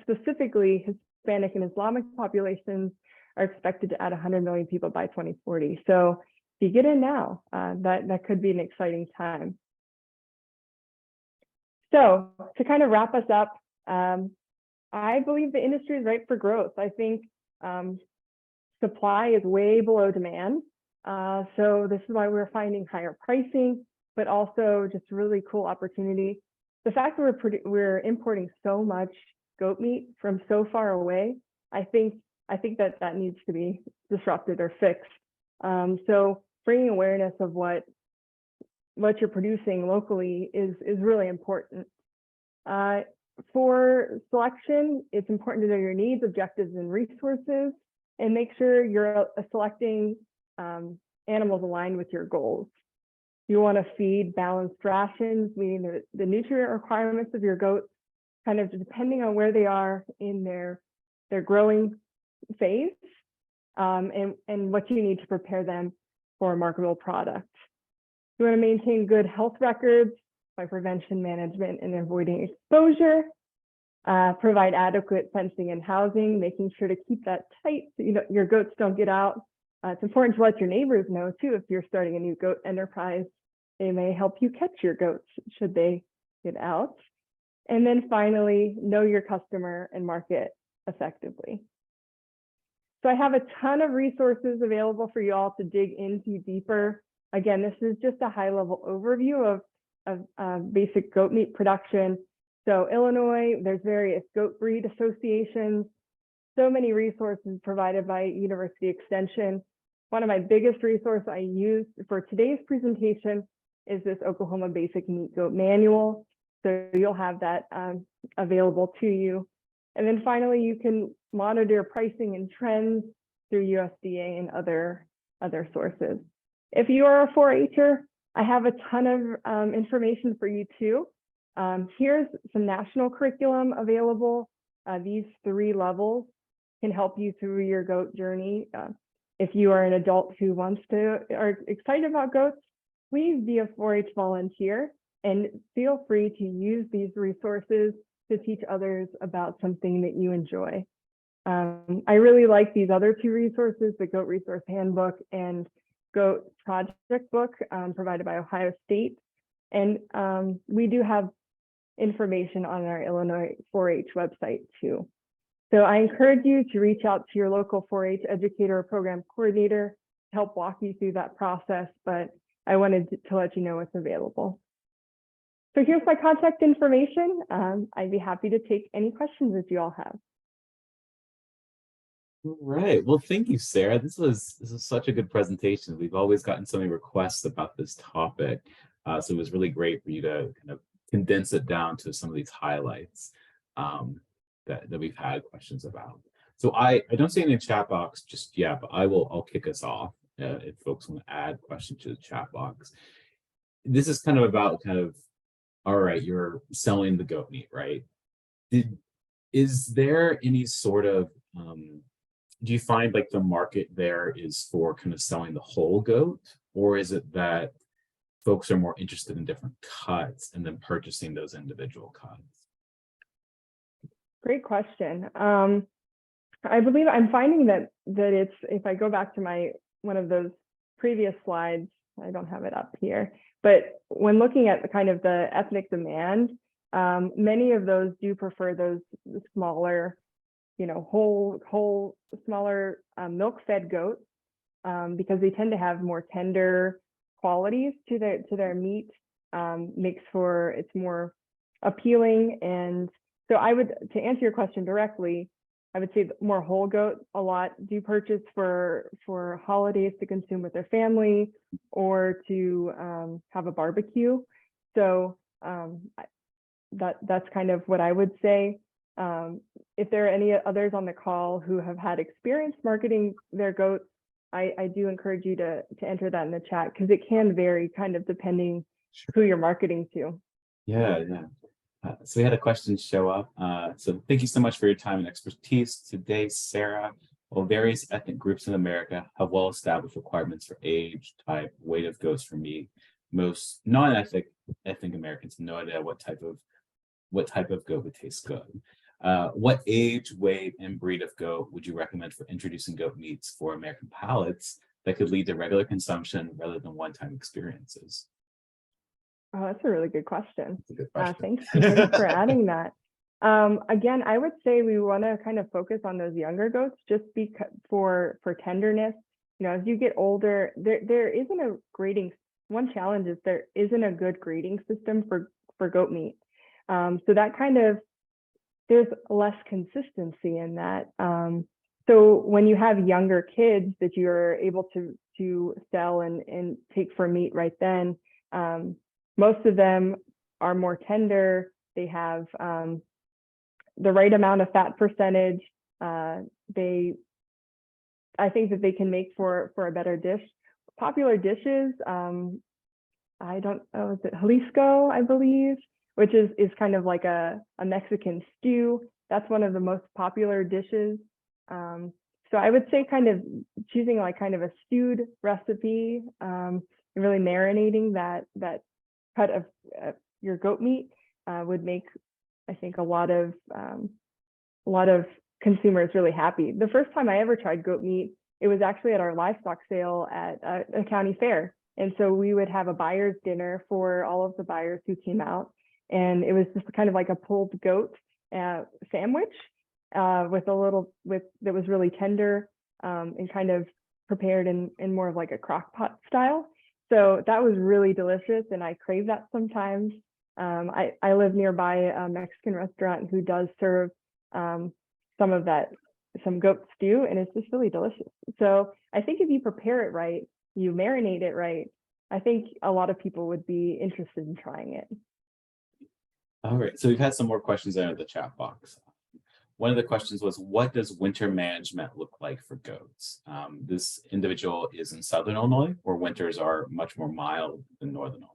specifically Hispanic and Islamic populations are expected to add 100 million people by 2040. So if you get in now, that could be an exciting time. So to kind of wrap us up, I believe the industry is ripe for growth. I think supply is way below demand. So this is why we're finding higher pricing, but also just really cool opportunity. The fact that we're importing so much goat meat from so far away, I think that needs to be disrupted or fixed. So bringing awareness of what you're producing locally is really important. For selection, it's important to know your needs, objectives, and resources, and make sure you're selecting animals aligned with your goals. You want to feed balanced rations, meaning the nutrient requirements of your goats, kind of depending on where they are in their growing phase, and what you need to prepare them for a marketable product. You want to maintain good health records by prevention management and avoiding exposure. Provide adequate fencing and housing, making sure to keep that tight so your goats don't get out. It's important to let your neighbors know too if you're starting a new goat enterprise. They may help you catch your goats should they get out. And then finally, know your customer and market effectively. So I have a ton of resources available for you all to dig into deeper. Again, this is just a high-level overview of basic goat meat production. So Illinois, there's various goat breed associations, so many resources provided by University Extension. One of my biggest resources I used for today's presentation is this Oklahoma Basic Meat Goat Manual. So you'll have that available to you. And then finally, you can monitor pricing and trends through USDA and other sources. If you are a 4-H'er, I have a ton of information for you too. Here's some national curriculum available. These 3 levels can help you through your goat journey. If you are an adult who are excited about goats, please be a 4-H volunteer and feel free to use these resources to teach others about something that you enjoy. I really like these other 2 resources, the Goat Resource Handbook and Goat Project Book provided by Ohio State. And we do have information on our Illinois 4-H website too. So I encourage you to reach out to your local 4-H educator or program coordinator to help walk you through that process, but I wanted to let you know what's available. So here's my contact information. I'd be happy to take any questions that you all have. All right. Well, thank you, Sarah. This was such a good presentation. We've always gotten so many requests about this topic. So it was really great for you to kind of condense it down to some of these highlights that we've had questions about. So I don't see any chat box just yet, but I'll kick us off if folks want to add questions to the chat box. This is kind of about all right, you're selling the goat meat, right? Is there any sort of do you find like the market there is for kind of selling the whole goat, or is it that folks are more interested in different cuts and then purchasing those individual cuts? Great question. I believe I'm finding that it's, if I go back to one of those previous slides, I don't have it up here, but when looking at the ethnic demand, many of those do prefer those smaller, whole smaller milk-fed goats because they tend to have more tender qualities to their meat, makes for it's more appealing. And so to answer your question directly, I would say more whole goat a lot do purchase for holidays to consume with their family or to have a barbecue. So that's kind of what I would say. If there are any others on the call who have had experience marketing their goats, I do encourage you to enter that in the chat, because it can vary kind of depending who you're marketing to. Yeah, yeah. So we had a question show up. So thank you so much for your time and expertise today, Sarah. While various ethnic groups in America have well-established requirements for age, type, weight of goats for meat, most non-ethnic Americans have no idea what type of goat would taste good. What age, weight, and breed of goat would you recommend for introducing goat meats for American palates that could lead to regular consumption rather than one-time experiences? Oh, that's a really good question. That's a good question. Thanks for adding that. Again, I would say we want to kind of focus on those younger goats just because for tenderness. You know, as you get older, there isn't a grading. One challenge is there isn't a good grading system for goat meat. So that kind of, there's less consistency in that. So when you have younger kids that you're able to sell and take for meat right then, most of them are more tender. They have the right amount of fat percentage. I think that they can make for a better dish. Popular dishes, I don't know, is it Jalisco, I believe, which is kind of like a Mexican stew. That's one of the most popular dishes. So I would say kind of choosing like kind of a stewed recipe, and really marinating that cut of your goat meat would make, I think, a lot of consumers really happy. The first time I ever tried goat meat, it was actually at our livestock sale at a county fair. And so we would have a buyer's dinner for all of the buyers who came out. And it was just kind of like a pulled goat sandwich that was really tender and kind of prepared in more of like a crock pot style. So that was really delicious, and I crave that sometimes. I live nearby a Mexican restaurant who does serve some goat stew, and it's just really delicious. So I think if you prepare it right, you marinate it right, I think a lot of people would be interested in trying it. All right, so we've had some more questions there in the chat box. One of the questions was, what does winter management look like for goats? This individual is in Southern Illinois, where winters are much more mild than Northern Illinois.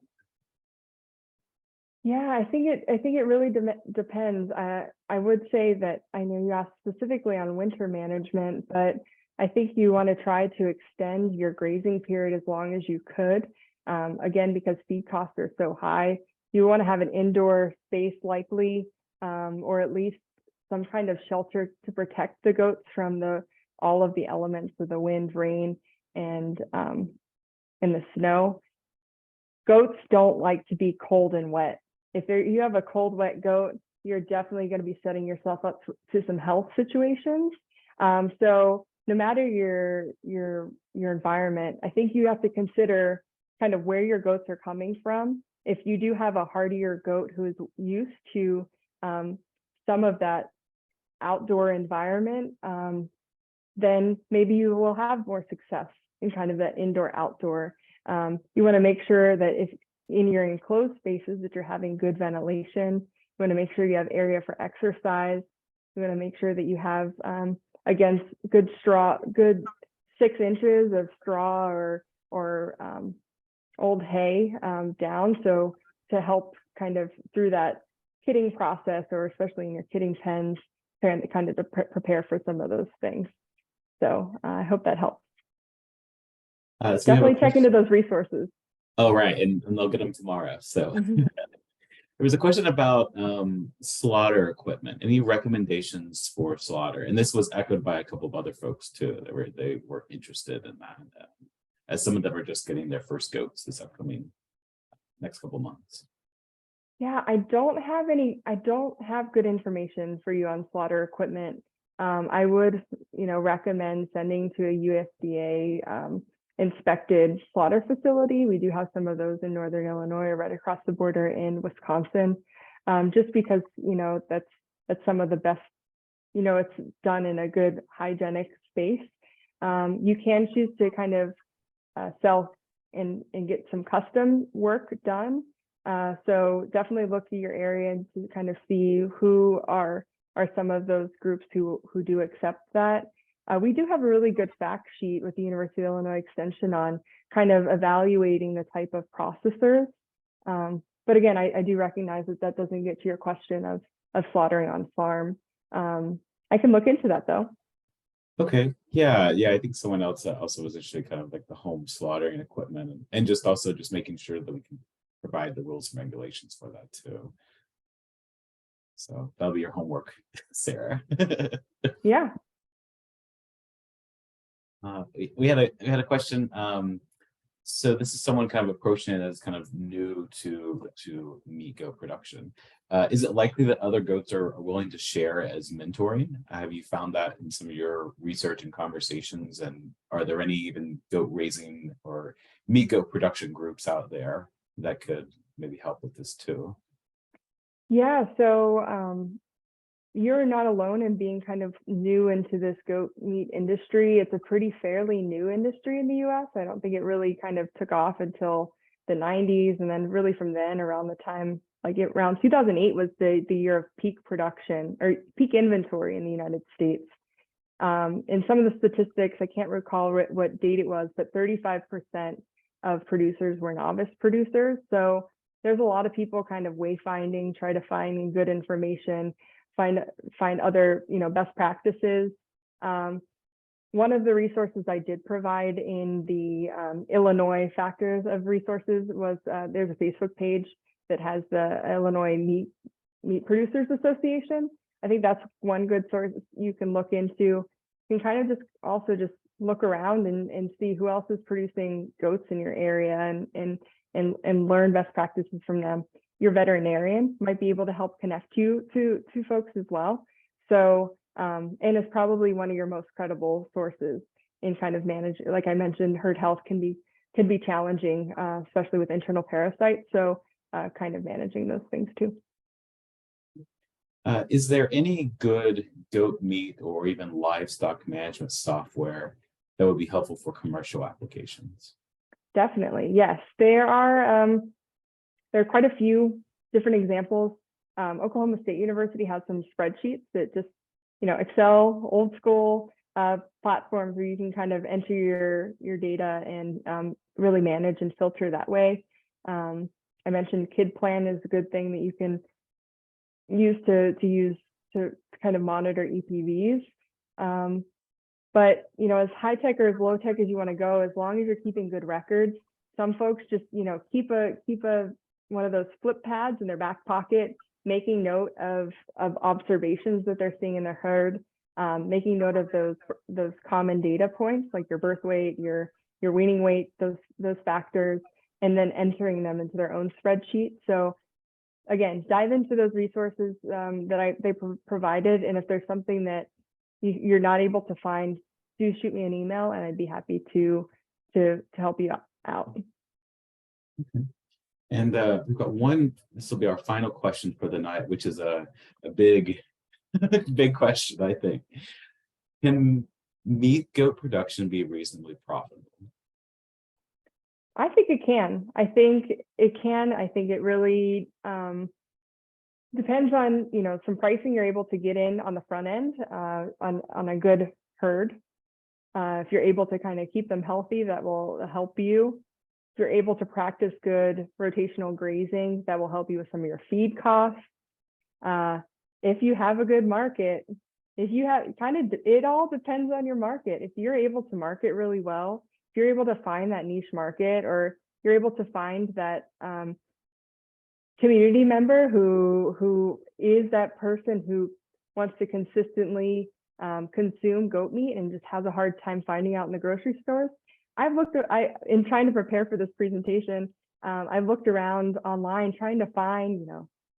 Yeah, I think it really depends. I would say that I know you asked specifically on winter management, but I think you want to try to extend your grazing period as long as you could. Again, because feed costs are so high, you want to have an indoor space likely, or at least some kind of shelter to protect the goats from all of the elements of the wind, rain, and the snow. Goats don't like to be cold and wet. If you have a cold, wet goat, you're definitely going to be setting yourself up to some health situations. So no matter your environment, I think you have to consider kind of where your goats are coming from. If you do have a hardier goat who is used to some of that outdoor environment, then maybe you will have more success in kind of that indoor outdoor. You want to make sure that if in your enclosed spaces that you're having good ventilation, you want to make sure you have area for exercise. You want to make sure that you have again good 6 inches of straw or old hay down, so to help kind of through that kidding process, or especially in your kidding pens, kind of to prepare for some of those things. So I hope that helps. So definitely check into those resources. Oh, right, and they'll get them tomorrow. So there was a question about slaughter equipment. Any recommendations for slaughter? And this was echoed by a couple of other folks too. They were interested in that, as some of them are just getting their first goats this upcoming next couple months. Yeah, I don't have good information for you on slaughter equipment. I would, recommend sending to a USDA inspected slaughter facility. We do have some of those in Northern Illinois, right across the border in Wisconsin, just because, that's some of the best, it's done in a good hygienic space. You can choose to kind of sell and get some custom work done. So definitely look at your area and to kind of see who are some of those groups who do accept that. We do have a really good fact sheet with the University of Illinois Extension on kind of evaluating the type of processors. But again, I do recognize that doesn't get to your question of slaughtering on farm. I can look into that though. Okay. Yeah. I think someone else also was interested kind of like the home slaughtering equipment and just also just making sure that we can provide the rules and regulations for that too. So that'll be your homework, Sarah. Yeah. We had a question. So this is someone kind of approaching it as kind of new to meat goat production. Is it likely that other goats are willing to share as mentoring? Have you found that in some of your research and conversations? And are there any even goat raising or meat goat production groups out there that could maybe help with this too? Yeah. So you're not alone in being kind of new into this goat meat industry. It's a pretty fairly new industry in the US. I don't think it really kind of took off until the 90s. And then really from then around the time, like around 2008 was the year of peak production or peak inventory in the United States. In some of the statistics, I can't recall what date it was, but 35% of producers were novice producers. So there's a lot of people kind of wayfinding, try to find good information, find other best practices. One of the resources I did provide in the Illinois factors of resources was there's a Facebook page that has the Illinois Meat Producers Association. I think that's one good source you can look into. You can kind of just look around and see who else is producing goats in your area and learn best practices from them. Your veterinarian might be able to help connect you to folks as well. So, and it's probably one of your most credible sources in kind of managing, like I mentioned, herd health can be challenging, especially with internal parasites. So kind of managing those things too. Is there any good goat meat or even livestock management software that would be helpful for commercial applications? Definitely, yes. There are quite a few different examples. Oklahoma State University has some spreadsheets that just, Excel, old school platforms where you can kind of enter your data and really manage and filter that way. I mentioned KidPlan is a good thing that you can use to kind of monitor EPVs. But as high tech or as low tech as you want to go, as long as you're keeping good records, some folks just keep one of those flip pads in their back pocket, making note of observations that they're seeing in their herd, making note of those common data points like your birth weight, your weaning weight, those factors, and then entering them into their own spreadsheet. So again, dive into those resources that they provided, and if there's something that you're not able to find, do shoot me an email, and I'd be happy to help you out. Okay. And we've got one. This will be our final question for the night, which is a big, big question, I think. Can meat goat production be reasonably profitable? I think it can. I think it can. I think it really depends on some pricing you're able to get in on the front end on a good herd. If you're able to kind of keep them healthy, that will help you. If you're able to practice good rotational grazing, that will help you with some of your feed costs. If you have a good market, it all depends on your market. If you're able to market really well, if you're able to find that niche market, or you're able to find that community member who is that person who wants to consistently consume goat meat and just has a hard time finding out in the grocery stores. In trying to prepare for this presentation, I've looked around online trying to find,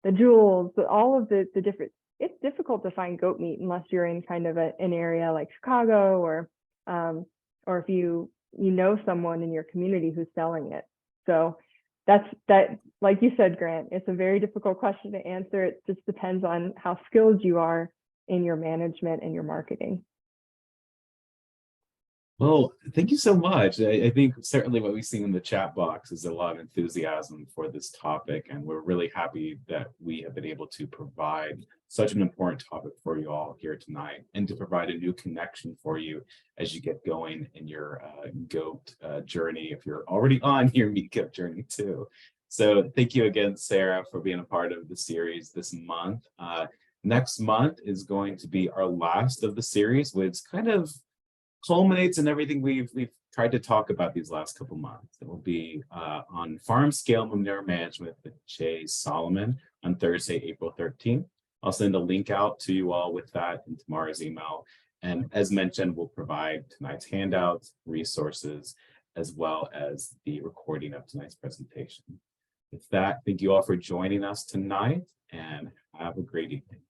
the jewels, all of the different. It's difficult to find goat meat unless you're in kind of an area like Chicago, or if you know someone in your community who's selling it. So that, like you said, Grant, it's a very difficult question to answer. It just depends on how skilled you are in your management and your marketing. Well, thank you so much. I think certainly what we've seen in the chat box is a lot of enthusiasm for this topic, and we're really happy that we have been able to provide such an important topic for you all here tonight, and to provide a new connection for you as you get going in your goat journey, if you're already on your meat goat journey too. So thank you again, Sarah, for being a part of the series this month. Next month is going to be our last of the series, which kind of culminates in everything we've tried to talk about these last couple months. It will be on farm scale manure management with Jay Solomon on Thursday, April 13th. I'll send a link out to you all with that in tomorrow's email. And as mentioned, we'll provide tonight's handouts, resources, as well as the recording of tonight's presentation. With that, thank you all for joining us tonight, and have a great evening.